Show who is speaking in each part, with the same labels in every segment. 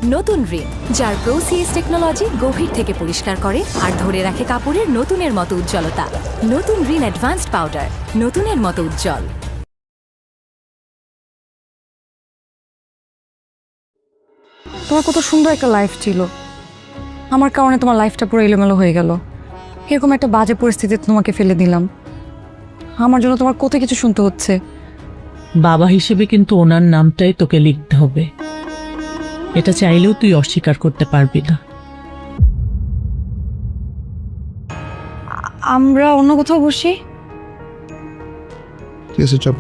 Speaker 1: নতুন রিন, যার প্রোসিএস টেকনোলজি গভীর থেকে পরিষ্কার করে আর ধরে রাখে কাপড়ের নতুনের মতো উজ্জ্বলতা। নতুন রিন অ্যাডভান্সড পাউডার, নতুনের মতো উজ্জ্বল।
Speaker 2: তোমার কত সুন্দর একটা লাইফ ছিল, আমার কারণে তোমার লাইফটা পুরো এলোমেলো হয়ে গেল। এরকম একটা বাজে পরিস্থিতিতে তোমাকে ফেলে দিলাম, আমার জন্য তোমার কত কিছু শুনতে হচ্ছে।
Speaker 3: বাবা হিসেবে কিন্তু ওনার নামটাই তোকে লিখতে হবে, এটা চাইলেও তুই অস্বীকার করতে পারবি না।
Speaker 2: আমরা অন্য কোথাও বসি।
Speaker 4: ঠিক আছে, চাপ।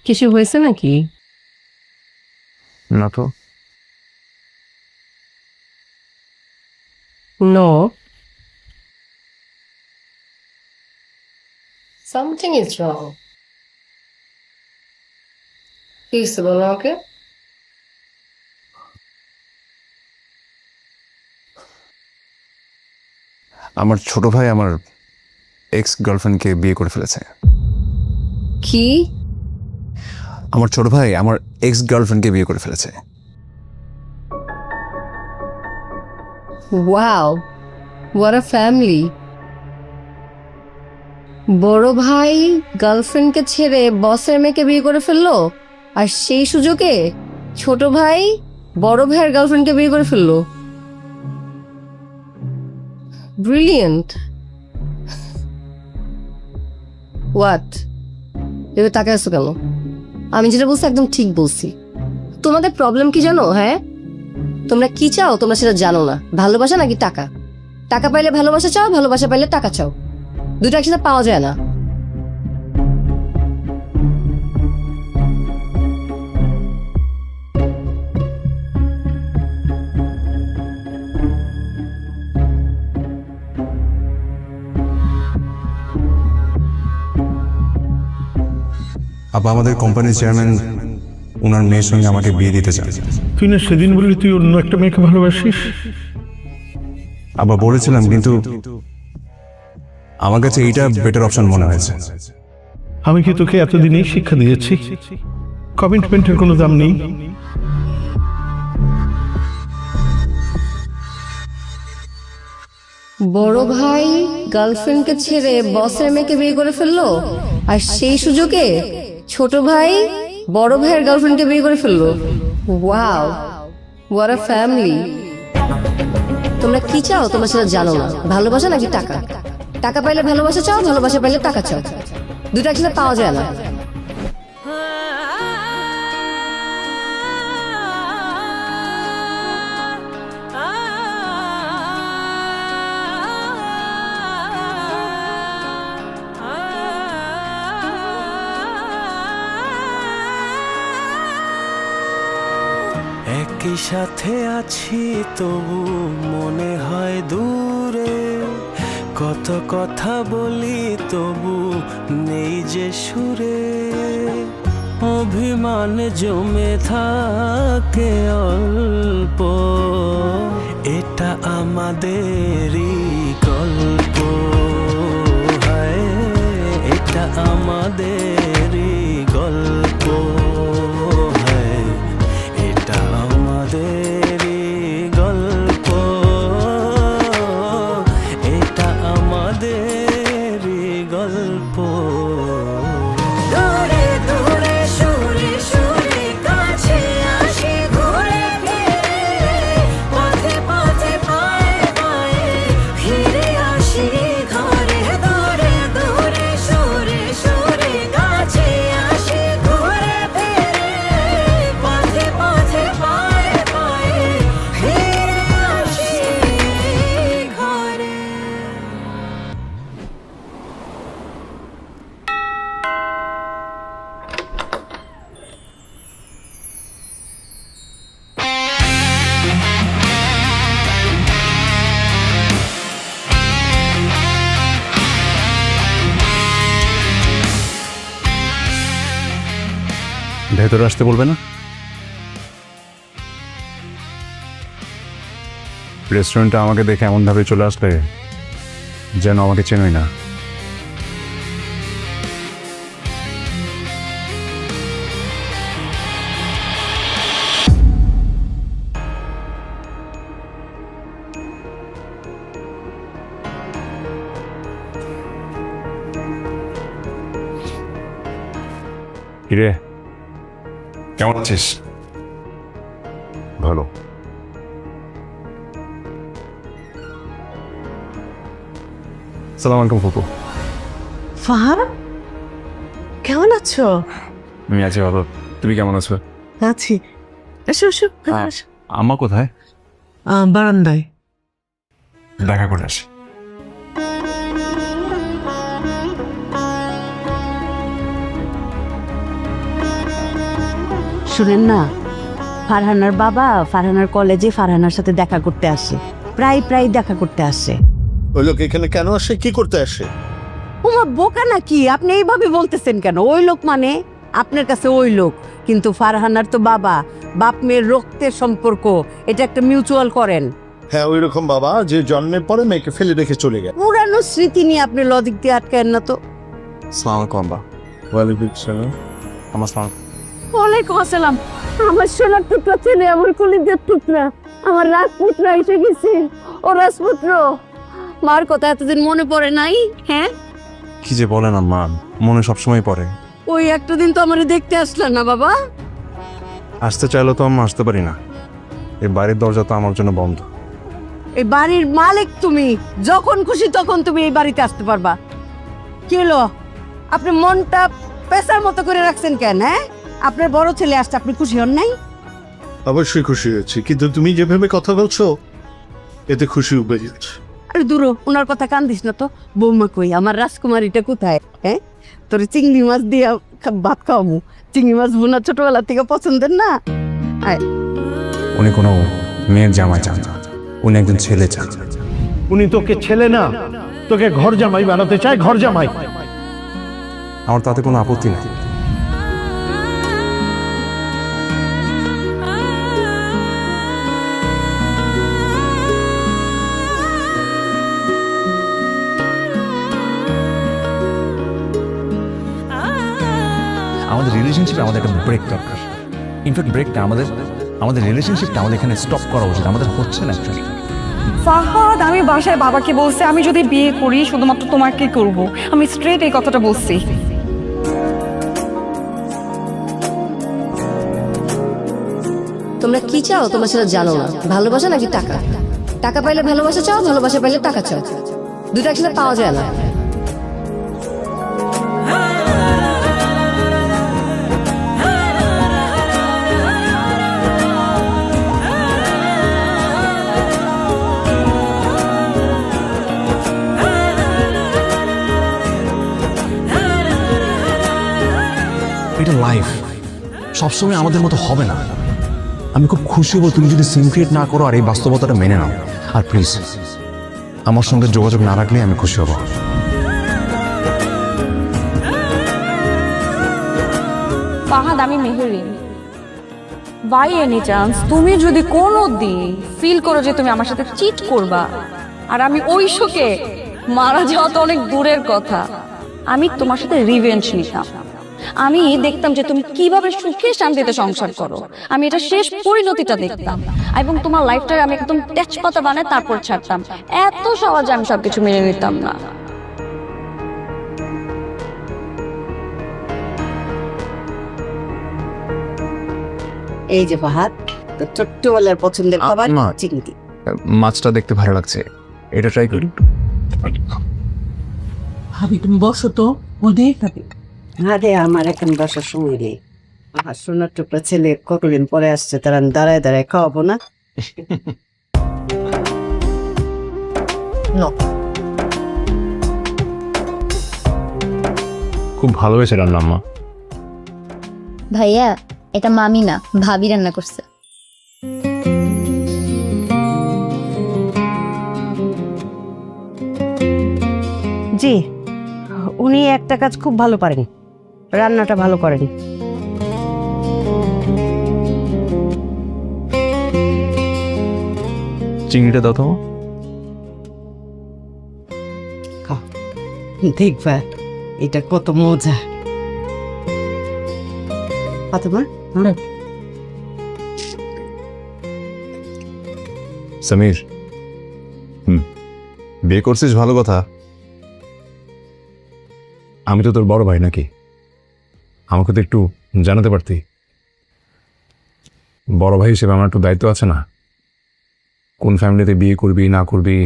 Speaker 5: কিছু হয়েছে নাকি?
Speaker 4: না তো।
Speaker 5: No, something is wrong. কি হয়েছে বলো আমাকে।
Speaker 4: আমার ছোট ভাই আমার এক্স গার্লফ্রেন্ডকে বিয়ে করে ফেলেছে।
Speaker 5: কি?
Speaker 4: আমার ছোট ভাই আমার এক্স গার্লফ্রেন্ডকে বিয়ে করে ফেলেছে।
Speaker 5: Wow, what a family. বড় ভাই গার্লফ্রেন্ডকে ছেড়ে বসের মেয়েকে বিয়ে করে ফেললো, আর সেই সুযোগে ছোট ভাই বড় ভাইয়ের গার্লফ্রেন্ডকে বিয়ে করে ফেললো। ব্রিলিয়েন্ট। হোয়াট, এবার তাকে আসছো কেন? আমি যেটা বলছি একদম ঠিক বলছি। তোমাদের প্রবলেম কি জানো? হ্যাঁ, তোমরা কি চাও তোমরা সেটা জানো না। ভালোবাসা নাকি টাকা? টাকা পাইলে ভালোবাসা চাও, ভালোবাসা পাইলে টাকা চাও, দুটো একসাথে পাওয়া যায় না।
Speaker 4: আবার আমাদের কোম্পানির চেয়ারম্যান ওনার মেয়ের সঙ্গে আমাকে বিয়ে দিতে চান।
Speaker 6: তুই না সেদিন বললি তুই অন্য একটা মেয়েকে ভালোবাসিস?
Speaker 4: আবার বলেছিলাম, কিন্তু আমার কাছে এইটা বেটার অপশন মনে হয়েছে।
Speaker 6: আমি কি তোকে এতদিনেই শিক্ষা দিয়েছি কমিটমেন্টের কোনো দাম নেই?
Speaker 5: বড় ভাই গার্লফ্রেন্ডকে ছেড়ে বসের মেয়েকে বিয়ে করে ফেললো, আর সেই সুযোগে ছোট ভাই বড় ভাইয়ের গার্লফ্রেন্ডকে বিয়ে করে ফেললো। Wow, what a family. তোমরা কি চাও তোমরা সেটা জানো না। ভালোবাসা নাকি টাকা? টাকা পাইলে ভালোবাসা চাও, ভালোবাসা পাইলে টাকা চাও, দুটো একসাথে পাওয়া যায় না।
Speaker 7: একই সাথে আছি তবু মনে হয় দূরে, কত কথা বলি তবু নেই যে সুরে, অভিমান জমে থাকে অল্প, এটা আমাদেরই গল্প, হায় এটা আমাদেরই গল্প, হায় এটা আমাদেরই গল্প, এটা আমাদেরই গল্প।
Speaker 4: ভেতরে আসতে বলবে না? রেস্টুরেন্টে আমাকে দেখে এমনভাবে চলে আসলে যেন আমাকে চেনই না। কিরে, কেমন আছিস? ভালো। সালাম আলাইকুম ফুপু।
Speaker 3: ফাহাদ, কেমন আছো?
Speaker 4: আমি আছি ভালো। তুমি কেমন আছো?
Speaker 3: আছি। এসো এসো, এসো।
Speaker 4: আম্মা কোথায়?
Speaker 3: বারান্দায়।
Speaker 4: দেখা করে আসি।
Speaker 8: শুনেন না, ফারহানার বাবা ফারহানার কলেজে ফারহানার সাথে দেখা করতে আসে, প্রায় দেখা করতে আসে।
Speaker 6: ওই লোক এখানে কেন আসে, কি করতে আসে?
Speaker 8: ওমা বোকা নাকি? আপনি এইভাবে বলতেছেন কেন? ওই লোক মানে আপনার কাছে ওই লোক, কিন্তু ফারহানার তো বাবা, বাপ মেয়ের রক্তের সম্পর্ক, এটা একটা মিউচুয়াল করেন।
Speaker 6: হ্যাঁ, ওই রকম বাবা যে জন্মের পরে মেয়েকে ফেলে রেখে চলে গেল।
Speaker 8: পুরানো স্মৃতি নিয়ে আপনি লজিক দিয়ে আটকায়েন না তো।
Speaker 4: সালাম আলাইকুম আব্বা।
Speaker 6: ওয়ালাইকুম সালাম।
Speaker 4: আমার সালাম।
Speaker 8: ওয়ালাইকুম আসসালাম। আমার সোনার টুকরা ছেলে, আমার কলিজার টুকরা, আমার রাজপুত্র এসে গেছে। ও রাজপুত্র, মার কথা এতদিন মনে পড়ে নাই? হ্যাঁ,
Speaker 4: কি যে বলেন আম্মা, মনে সবসময় পড়ে।
Speaker 8: ওই একটা দিন তো আমারে দেখতে আসলেন না বাবা।
Speaker 4: আসতে চাইলে তো আম্মা আসতে পারি না, এই বাড়ির দরজা তো আমার জন্য বন্ধ।
Speaker 8: এই বাড়ির মালিক তুমি, যখন খুশি তখন তুমি এই বাড়িতে আসতে পারবা। কি হলো, আপনি মনটা পেশার মতো করে রাখছেন কেন? হ্যাঁ, আপনার বড় ছেলে আসছে, আপনি খুশি হন নাই?
Speaker 6: অবশ্যই খুশি হয়েছি, কিন্তু তুমি যেভাবে কথা বলছো এতে খুশি উবে যাচ্ছে।
Speaker 8: আরে দূর হ, ওনার কথা কান দিস না তো। বৌমা কই, আমার রাজকুমারীটা কোথায়? হ্যাঁ, তোর চিংড়ি মাছ দিয়ে ভাত খাওয়ামু। চিংড়ি মাছ বোনা ছোটবেলা থেকে পছন্দের না। আয়,
Speaker 4: উনি কোনো মেয়ের জামাই চান না, উনি একজন ছেলে চান।
Speaker 6: উনি তোকে ছেলে না, তোকে ঘর জামাই বানাতে চায়, ঘর জামাই।
Speaker 4: আমার তাতে কোনো আপত্তি নেই।
Speaker 9: আমাদের রিলেশনশিপে আমাদের একটা ব্রেক দরকার। ইনফ্যাক্ট ব্রেকটা আমাদের রিলেশনশিপটা আমাদের এখানে স্টপ করা উচিত। আমাদের হচ্ছে না অ্যাকচুয়ালি।
Speaker 2: ফাহাদ, আমি বাসায় বাবাকে বলছি আমি যদি বিয়ে করি শুধুমাত্র তোমাকে করব। আমি স্ট্রেট এই কথাটা বলছি।
Speaker 5: তোমরা কি চাও তোমরা সেটা জানো না। ভালোবাসা নাকি টাকা? টাকা পাইলে ভালোবাসা চাও, ভালোবাসা পাইলে টাকা চাও। দুটো একসাথে পাওয়া যায় না।
Speaker 9: এটা লাইফ, সবসময় আমাদের মতো হবে না। আমি খুব খুশি হব তুমি যদি সিম ক্রিয়েট না করো আর এই বাস্তবতাটা মেনে নাও। আর প্লিজ আমার সঙ্গে যোগাযোগ না রাখলে আমি খুশি হব।
Speaker 2: ফাহাদ, আমি মেহেরিন। বাই এনি চান্স তুমি যদি কোনো দিন ফিল করো যে তুমি আমার সাথে চিট করবা, আর আমি ওই শোকে মারা যাওয়া তো অনেক দূরের কথা, আমি তোমার সাথে রিভেঞ্জ নিতাম। আমি দেখতাম যে তুমি কিভাবে সুখে শান্তিতে সংসার করো। আমি এটা শেষ পরিণতিটা দেখতাম, এবং তোমার লাইফটাকে আমি একদম তেজপাতা বানায় তারপর ছাড়তাম। এত সহজে আমি সবকিছু মেনে নিতাম না।
Speaker 8: এই যে ফাহাদ, তোর ছোট্টবেলার পছন্দের খাবার
Speaker 9: মা।
Speaker 8: চিংড়ি।
Speaker 9: মাছটা দেখতে ভালো লাগছে, এটা ট্রাই করি।
Speaker 3: ভাবি তুমি বসো তো, অনেক খাবি।
Speaker 8: আরে আমার এখন বসার সময় নেই। আমার সোনার টুকরা ছেলে কতদিন পরে আসছে, তারা দাঁড়ায় দাঁড়ায় খাওয়াবো না?
Speaker 4: খুব ভালো হয়েছে রান্না আম্মা।
Speaker 10: ভাইয়া, এটা মামি না, ভাবি রান্না করছে।
Speaker 8: জি, উনি একটা কাজ খুব ভালো পারেন, রান্নাটা ভালো করেন।
Speaker 9: চিংড়িটা দাও তো।
Speaker 8: দেখবা এটা কত মজা। ফাতেমা
Speaker 4: সমীর, বিয়ে করছিস ভালো কথা, আমি তো তোর বড় ভাই নাকি, আমাকে তো একটু জানাতে পারতি। বড় ভাই হিসেবে আমার একটু দায়িত্ব আছে না? কোন ফ্যামিলিতে বিয়ে করবি না করবি,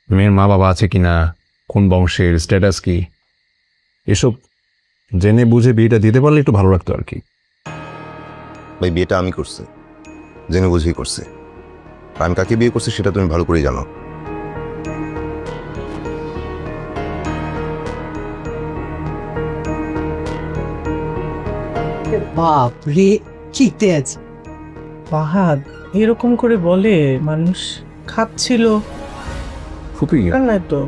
Speaker 4: মেয়ের মা বাবা আছে কিনা, কোন বংশের, স্ট্যাটাস কি, এসব জেনে বুঝে বিয়েটা দিতে পারলে একটু ভালো লাগতো আর কি।
Speaker 11: ভাই বিয়েটা আমি করছি, জেনে বুঝেই করছি। আর আমি কাকে বিয়ে করছি সেটা তুমি ভালো করেই জানো।
Speaker 8: বাপ রে কি তেজ!
Speaker 3: ফাহাদ এরকম করে বলে মানুষ, খাচ্ছিল
Speaker 4: ফুপি,
Speaker 3: না তো।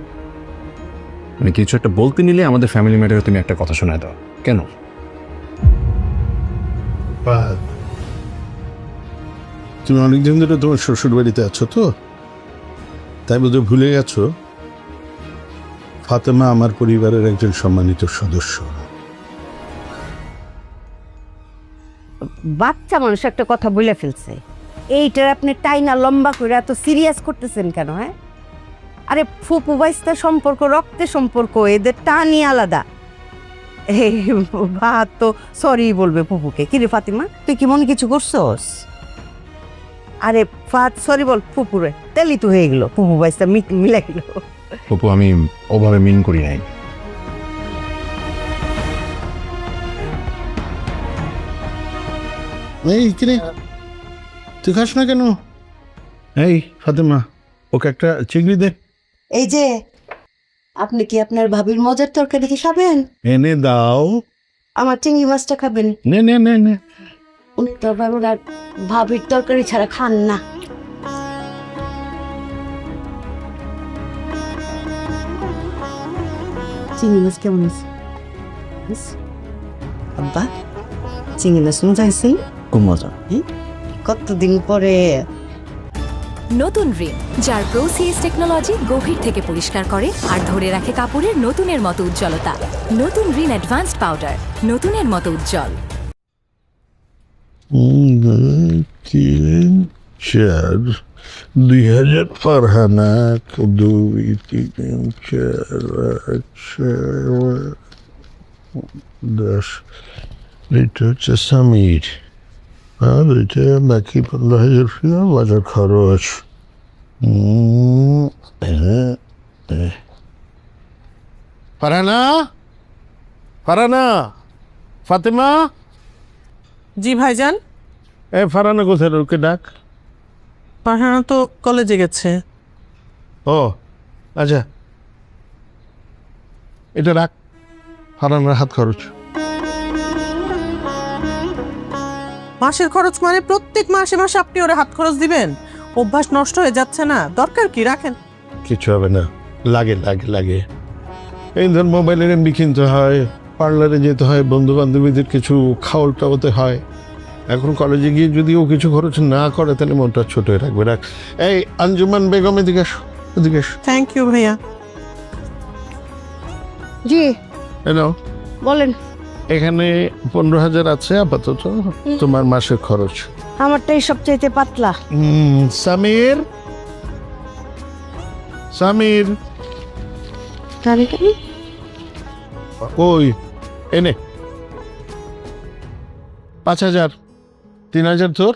Speaker 4: মানে কিছু একটা বলতে নিলে আমাদের ফ্যামিলি ম্যাটারে তুমি একটা কথা শোনায় দাও কেন?
Speaker 6: তুমি অনেকদিন ধরে তোমার শ্বশুর বাড়িতে আছো তো, তাই বোধহয় ভুলে গেছো ফাতেমা আমার পরিবারের একজন সম্মানিত সদস্য।
Speaker 8: বাচ্চা মানুষ একটা কথা বলে ফেলছে, এইটার আপনি টাইনা লম্বা করে এত সিরিয়াস করতেছেন কেন? হ্যাঁ, আরে ফুপু বাইস্তার সম্পর্ক রক্তের সম্পর্ক, এদের টানই আলাদা। এই ভাত তো সরি বলবে ফুপুকে। কিরে ফাতিমা, তুই কি মনে কিছু করছস? আরে ফাত সরি বল ফুপুরে, তেলি তো হয়ে গেল, ফুপু বাইস্তা মিলে গেল।
Speaker 4: ফুপু আমি ওভাবে মিন করি নাই।
Speaker 6: এই কিরে, তুই খাস না কেন? এই ফাতেমা, ওকে একটা চিংড়ি দে।
Speaker 8: এই যে আপনি কি আপনার ভাবির মজার তরকারি কি খাবেন?
Speaker 6: এনে দাও।
Speaker 8: আমার চিংড়ি মাছটা খাবেন?
Speaker 6: নে নে নে নে।
Speaker 8: উনি তো আর ভাবির তরকারি ছাড়া খান না। চিংড়ি মাছ কেমন আছে আব্বা? চিংড়ি মাছ মজা আছে?
Speaker 9: খুব মজা।
Speaker 8: কতদিন পরে।
Speaker 1: নতুন রিন, যার প্রো সিএস টেকনোলজি গভীর থেকে পরিষ্কার করে আর ধরে রাখে কাপড়ের নতুনের মতো উজ্জ্বলতা। নতুন রিন অ্যাডভান্সড পাউডার, নতুনের মতো উজ্জ্বল।
Speaker 6: 4 2000 ফারহানা, 2 3 4 10। এটা হচ্ছে সমীর, আর এটা বাকি 15,000 বাজার খরচ। ফারহানা, ফারহানা, ফাতেমা।
Speaker 3: জি ভাইজান।
Speaker 6: এ ফারহানা কোথায়? ওকে ডাক।
Speaker 3: পাহানা তো কলেজে গেছে।
Speaker 6: ও আচ্ছা, এটা রাখ, ফারহানার হাত খরচ।
Speaker 3: মাসের খরচ মানে প্রত্যেক মাসে মাসে আপনি ওরা হাত খরচ দিবেন? অভ্যাস নষ্ট হয়ে যাচ্ছে না? দরকার কি, রাখেন।
Speaker 6: কিছু হবে না, লাগে লাগে লাগে। এই ধর মোবাইলের এমবি কিনতে হয়, পার্লারে যেতে হয়, বন্ধু বান্ধবীদের কিছু খাওয়াল টাওয়াতে হয়। এখন কলেজে গিয়ে যদি ও কিছু খরচ না করে তাহলে মনটা ছোট হয়ে রাখবে। রাখ। এই আঞ্জুমান বেগম এদিকে এসো, এদিকে এসো।
Speaker 3: থ্যাংক ইউ ভাইয়া।
Speaker 8: জি
Speaker 6: এনো,
Speaker 8: বলেন।
Speaker 6: এখানে 15,000 আছে আপাতত তোমার মাসের খরচ।
Speaker 8: আমারটাই সবচাইতে পাতলা।
Speaker 6: সামির, সামির ওই এনে 5,000, 3,000 তোর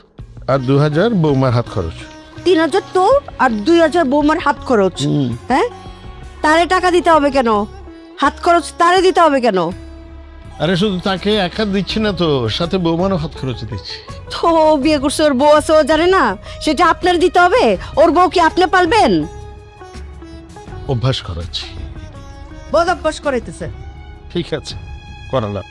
Speaker 6: আর 2,000 বৌমার হাত খরচ।
Speaker 8: 3,000 তোর আর 2,000 বৌমার হাত খরচ? হ্যাঁ, তারে টাকা দিতে হবে কেন? হাত খরচ তারে দিতে হবে কেন?
Speaker 6: আরে শুধু তাকে এক হাত দিচ্ছি না তো, সাথে বৌমারও হাত খরচ দিচ্ছি।
Speaker 8: তো বিয়ে করছে, ওর বউ আছে, ও জানে না সেটা আপনার দিতে হবে? ওর বউ কি আপনি পালবেন?
Speaker 6: অভ্যাস করাচ্ছি।
Speaker 8: বদ অভ্যাস করাইতেছে।
Speaker 6: ঠিক আছে, করালাম।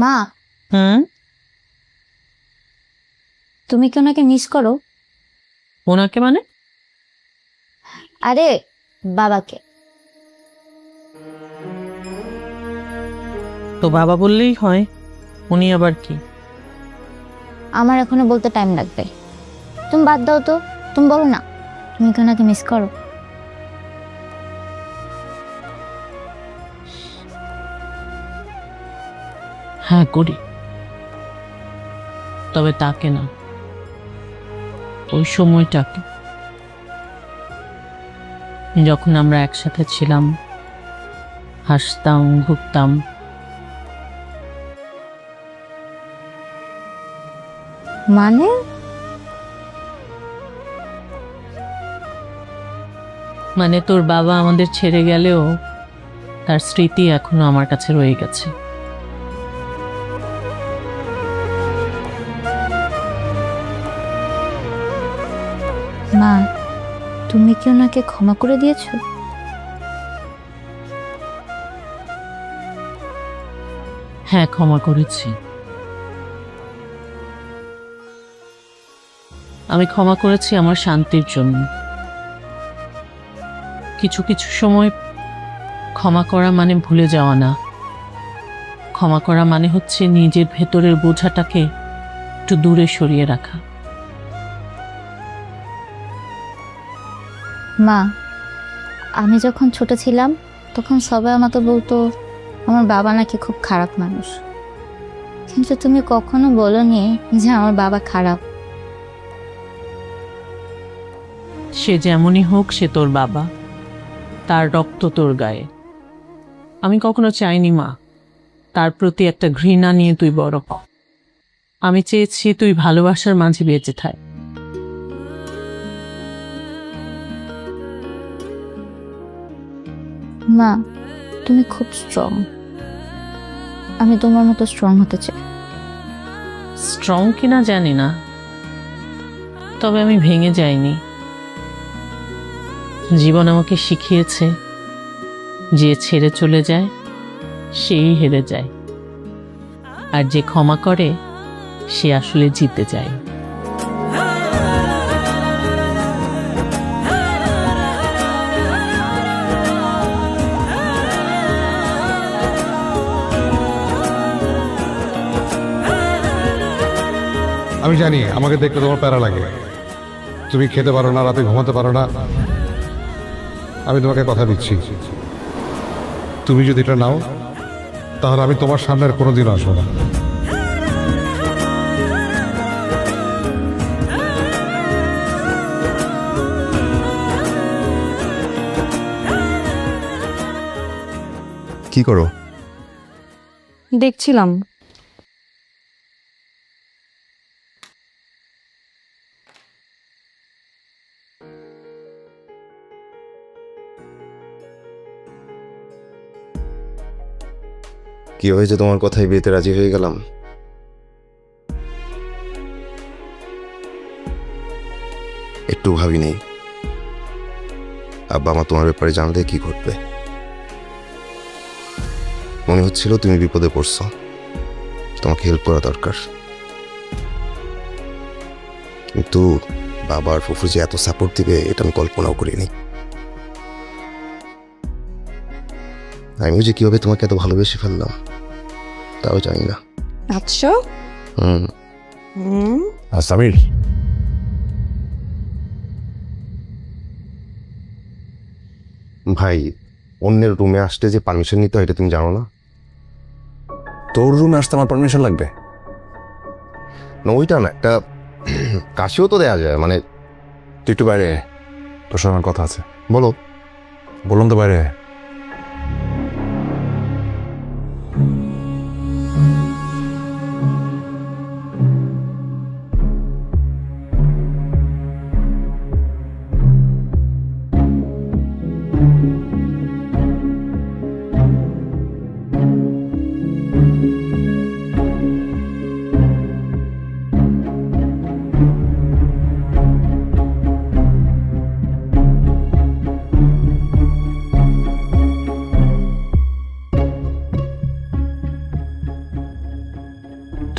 Speaker 10: মা,
Speaker 3: হুম,
Speaker 10: তুমি কি ওনাকে মিস করো?
Speaker 3: ওনাকে মানে?
Speaker 10: আরে বাবাকে।
Speaker 3: তো বাবা বললেই হয়, উনি আবার কি?
Speaker 10: আমার এখনো বলতে টাইম লাগবে। তুমি বাদ দাও তো, তুমি বলো না তুমি কি ওনাকে মিস করো?
Speaker 3: হ্যাঁ করি, তবে তাকে না, ওই সময়টাকে, যখন আমরা একসাথে ছিলাম, হাসতাম, ঘুরতাম।
Speaker 10: মানে
Speaker 3: মানে তোর বাবা আমাদের ছেড়ে গেলেও তার স্মৃতি এখনো আমার কাছে রয়ে গেছে।
Speaker 10: মা, তুমি কি ওনাকে ক্ষমা করে দিয়েছো?
Speaker 3: হ্যাঁ, ক্ষমা করেছি। আমি ক্ষমা করেছি আমার শান্তির জন্য। কিছু কিছু সময় ক্ষমা করা মানে ভুলে যাওয়া না, ক্ষমা করা মানে হচ্ছে নিজের ভেতরের বোঝাটাকে একটু দূরে সরিয়ে রাখা।
Speaker 10: মা, আমি যখন ছোট ছিলাম তখন সবাই আমাকে বলতো আমার বাবা নাকি খুব খারাপ মানুষ, কিন্তু তুমি কখনো বলোনি যে আমার বাবা খারাপ।
Speaker 3: সে যেমনই হোক, সে তোর বাবা, তার রক্ত তোর গায়ে। আমি কখনো চাইনি মা তার প্রতি একটা ঘৃণা নিয়ে তুই বড় হ। আমি চেয়েছি তুই ভালোবাসার মাঝে বেঁচে থাক।
Speaker 10: মা, তুমি খুব স্ট্রং, আমি তোমার মতো স্ট্রং হতে চাই।
Speaker 3: স্ট্রং কিনা জানি না, তবে আমি ভেঙে যাইনি। জীবন আমাকে শিখিয়েছে যে ছেড়ে চলে যায় সেই হেরে যায়, আর যে ক্ষমা করে সে আসলে জিতে যায়।
Speaker 6: আমি জানি আমাকে দেখতে তোমার প্যারা লাগে, তুমি খেতে পারো না, রাতে ঘুমাতে পারো না। আমি তোমাকে কথা দিচ্ছি, তুমি যদি এটা নাও তাহলে আমি তোমার সামনে আর কোনোদিন আসবো না।
Speaker 11: কি করো?
Speaker 2: দেখছিলাম।
Speaker 11: কি হয়েছে তোমার কথায় বিয়েতে রাজি হয়ে গেলাম? একটু ভাবিনি আব্বা মা তোমার ব্যাপারে জানলে কি ঘটবে। মনে হচ্ছিল তুমি বিপদে পড়ছো, তোমাকে হেল্প করা দরকার, কিন্তু বাবা আর ফুফু যে এত সাপোর্ট দিবে এটা আমি কল্পনাও করিনি। আমিও যে কিভাবে তোমাকে এত ভালোবেসে ফেললাম তাও জানি না।
Speaker 2: আচ্ছা।
Speaker 4: সামির,
Speaker 11: ভাই, অন্যের রুমে আসতে যে পারমিশন নিতে হয় এটা তুমি জানো না?
Speaker 4: তোর রুমে আসতে আমার পারমিশন লাগবে?
Speaker 11: না ওইটা না, একটা কাশিও তো দেয়া যায়। মানে
Speaker 4: তুই একটু বাইরে, তোর সঙ্গে আমার কথা আছে।
Speaker 11: বলো।
Speaker 4: বললাম তো বাইরে।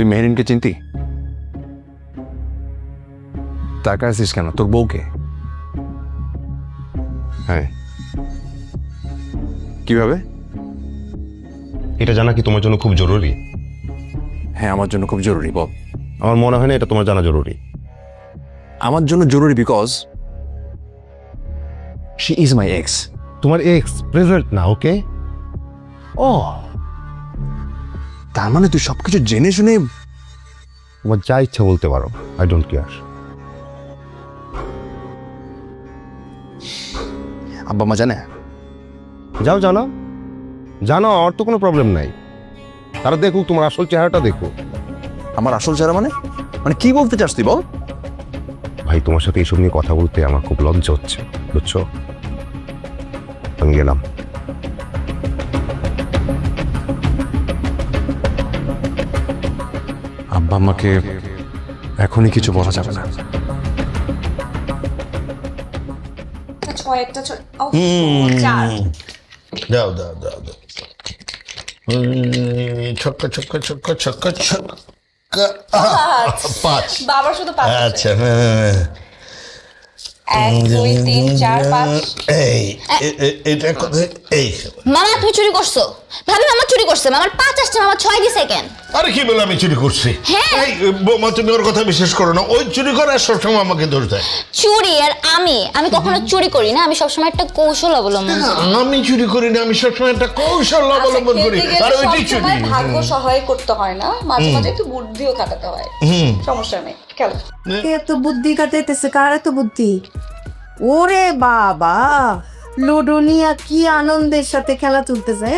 Speaker 4: তুই মেহরিনকে চিনতি? তাকায় আছিস কেন? তোর বউকে?
Speaker 11: হ্যাঁ,
Speaker 4: কিভাবে?
Speaker 11: এটা জানা কি তোমার জন্য খুব জরুরি?
Speaker 4: হ্যাঁ, আমার জন্য খুব জরুরি। বল।
Speaker 11: আমার মনে হয় না এটা তোমার জানা জরুরি।
Speaker 4: আমার জন্য জরুরি because she is my x.
Speaker 11: তোমার এক্স প্রেজেন্ট না, ওকে?
Speaker 4: ও, তার মানে তুই সবকিছু জেনে শুনে?
Speaker 11: তোমার যা ইচ্ছা বলতে পারো, আই ডোন্ট কেয়ার।
Speaker 4: আব্বা মা জানে?
Speaker 11: যাও জানো, জানো, আমার তো কোনো প্রবলেম নাই। তারা দেখুক, তোমার আসল চেহারাটা দেখুক।
Speaker 4: আমার আসল চেহারা মানে? মানে কি বলতে চাস তুই? বল।
Speaker 11: ভাই, তোমার সাথে এইসব নিয়ে কথা বলতে আমার খুব লজ্জা হচ্ছে, বুঝছো? আমি গেলাম।
Speaker 4: আব্বা আমাকে এখনই কিছু বলা যাবে না।
Speaker 6: দাও দাও দাও দাও। ছক্কা ছক্কা ছক্কা ছক্কা ছক্কা। 5।
Speaker 12: বাবা শুধু 5।
Speaker 6: আচ্ছা,
Speaker 12: 1 2 3 4 5।
Speaker 6: এই এটা কোথায়? এই
Speaker 10: মামা তুমি চুরি করছো। ভাবি মামা চুরি করছে। মামার 5 আসছে, মামা 6 দিছে কেন?
Speaker 6: আরে কি বলে আমি চুরি করছি?
Speaker 10: হ্যাঁ।
Speaker 6: এই বৌমা, তুমি ওর কথা বিশ্বাস করো না। ওই চুরি করে আর সবসময় আমাকে দোষ দেয়।
Speaker 10: চুরি আর আমি কখনো চুরি করি না। আমি সবসময় একটা কৌশল অবলম্বন করি।
Speaker 6: আমি চুরি করি না, আমি সবসময় একটা কৌশল অবলম্বন করি। আর ওইটাই চুরি।
Speaker 12: ভাগ্য সহায় করতে হয় না, মাঝে মাঝে একটু বুদ্ধিও খাটাতে হয়। সমস্যা নেই। খেলো।
Speaker 8: এত বুদ্ধি কাটাইতেছে, কার এত বুদ্ধি? ওরে বাবা, লুডো নিয়ে কি আনন্দের সাথে খেলা চলতেছে।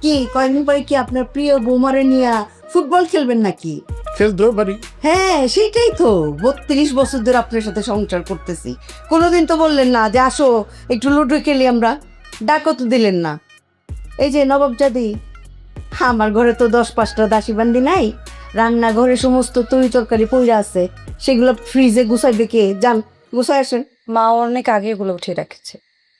Speaker 8: কি কয়েকদিন পরে কি আপনার প্রিয় বৌমারে নিয়ে ফুটবল খেলবেন নাকি?
Speaker 6: খেলতেও পারি।
Speaker 8: হ্যাঁ, সেটাই তো। 32 বছর ধরে আপনার সাথে সংসার করতেছি, কোনোদিন তো বললেন না যে আসো একটু লুডো খেলি আমরা। ডাকও তো দিলেন না। এই যে নবাবজাদি, আমার ঘরে তো 10-5টা দাসী বান্দি নাই। রান্নাঘরে সমস্ত তরি তরকারি পইরা আছে, সেগুলো ফ্রিজে গুছাইবে কে? যান গুছাই আসেন।
Speaker 2: মা অনেক আগে এগুলো উঠিয়ে রাখছে।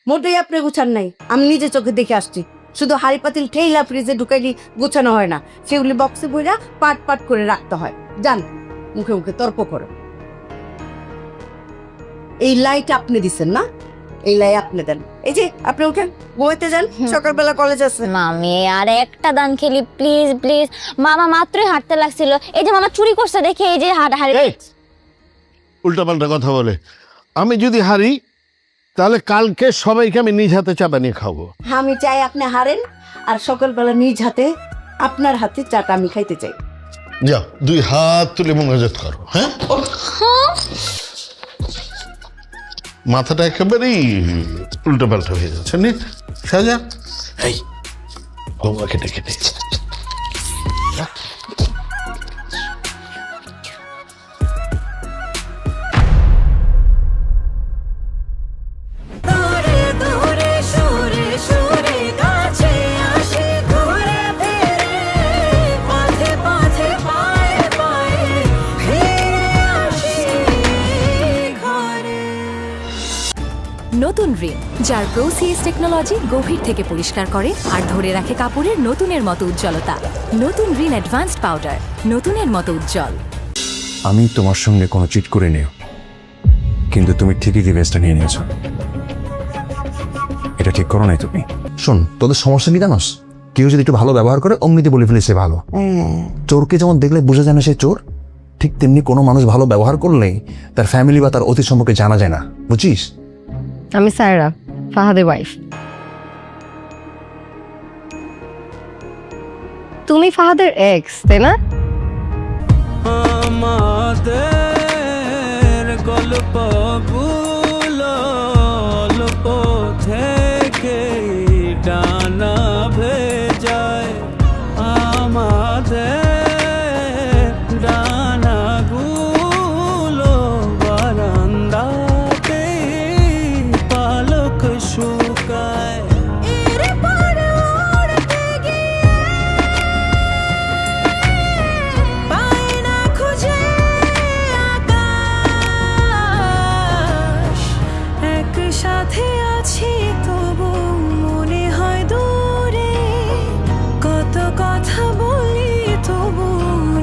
Speaker 8: মোটেই আপনি গুছান নাই, আমি নিজে চোখে দেখে আসছি। শুধু হাড়ি পাতিল ঠেইলা ফ্রিজে ঢুকাইলি গুছানো হয় না, সেগুলি বক্সে বইরা পাট পাট করে রাখতে হয়। যান, মুখে মুখে তর্ক করে। এই লাইট আপনি দিচ্ছেন না? এই লাই আপনি দেন। এই যে আপনি উঠেন, ঘুমাইতে যান, সকালবেলা কলেজ আছে।
Speaker 10: মামি আর একটা দান খেলি প্লিজ প্লিজ। মামা মাত্রই হাঁটতে লাগছিল, এই যে মামা চুরি করছে দেখে এই যে হাঁটাহাঁড়ি।
Speaker 6: উল্টাপাল্টা কথা বলে। আমি যদি হারি তাহলে কালকে সবাইকে আমি নিজ হাতে চা বানিয়ে খাবো।
Speaker 8: আমি চাই আপনি হারেন, আর সকালবেলা নিজ হাতে আপনার হাতে চাটা আমি খাইতে চাই।
Speaker 6: যাও, 2 হাত তুলে মোনাজাত করো। হ্যাঁ, মাথাটা একেবারেই উল্টোপাল্টা হয়ে যাচ্ছে। নি সাজা, এই বৌমাকে ডেকে দিয়েছে।
Speaker 1: নতুন রিন, যার প্রোসিএস টেকনোলজি গভীর থেকে পরিষ্কার করে আর ধরে রাখে কাপড়ের নতুনের মতো উজ্জ্বলতা। নতুন রিন অ্যাডভান্সড পাউডার, নতুনের মতো উজ্জ্বল।
Speaker 4: আমি তোমার সঙ্গে কোনো চিট করে নিও, কিন্তু তুমি ঠিকই রিভেঞ্জটা নিয়ে নিয়েছো। এটা ঠিক করো নাই তুমি।
Speaker 9: শোন, তোদের সমস্যা কি জানোস? কেউ যদি একটু ভালো ব্যবহার করে অমনিতে বলে ফেলে সে ভালো। চোরকে যেমন দেখলে বোঝা যায় না সে চোর, ঠিক তেমনি কোনো মানুষ ভালো ব্যবহার করলেই তার ফ্যামিলি বা তার অতীত সম্পর্কে জানা যায় না, বুঝছিস?
Speaker 5: আমি সায়রা, ফাহাদের ওয়াইফ। তুমি ফাহাদের এক্স, তাই না?
Speaker 7: আমাদের গল্পগুলো অল্প থেকে ডানা ভেজায়, আমাদের ডানাগুলো বারান্দাতে পালক শুকায়।
Speaker 13: সাথে আছি তবু মনে হয় দূরে, কত কথা বলি তবু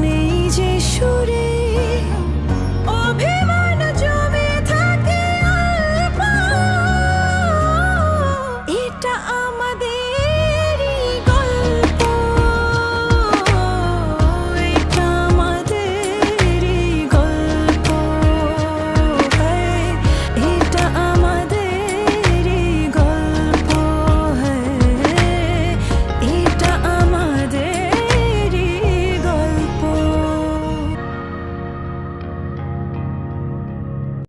Speaker 13: নেই যে সুরে।